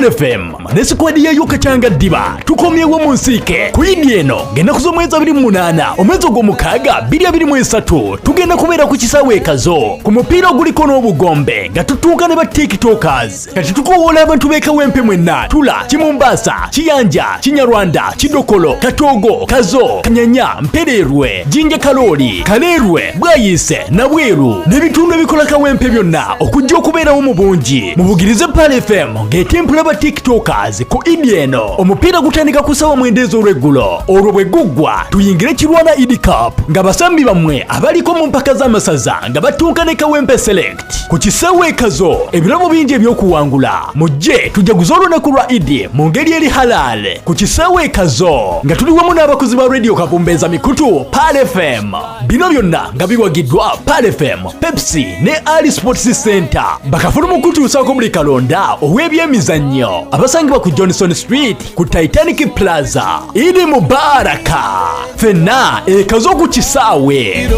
Pal FM ne squad ya Yukachanga Diba tukomyewo mu nsike ku Idi eno genda kuzomweza 28 omwezi gw'omukaaga 2023 tugenda kubeera ku kisaawe Kazo ku mupiira guliko n'obugombe nga tutuuka ne ba tiktokers kati tukowola abantu b'ekawempe mwenna Tula, Kimumbasa, Kiyanja, Kinyarwanda, Kidokolo, Katogo, Kazo, Kanyanya, Mpererwe, Jinja Kalori, Kalerwe, Bwayise na Bweru n'ebitundu ebikola kawempe byonna okujja okubeerawo mu bungi mubugirize Pal FM ng'etempula ba tiktokers ku Idi eno omupiira gutandika ku ssaawa 9 ez'olweggulo olwo bwe guggwa tuyingire Kirwana Idi Cup nga basambi bammwe abaliko mu mpaka z'amasaza nga batuuka ne Kawempe Select ku kisaawe Kazo ebirabo bingi ebyokuwangula mujje tujaguza olunaku lwa Idi mu ngeri eri halal ku kisaawe Kazo nga tuli wamu n'abakozi ba radio Kabumbeza Mikutu Pal FM bino byonna nga biwagiddwa Pal FM Pepsi ne Ali Sports Center bakafulumu kutuusaako buli kalonda ow'ebyemizannyo abasangibwa ku Johnson Street ku Titanic Plaza. Idi Mubaraka fenna ekazo ku kisaawe.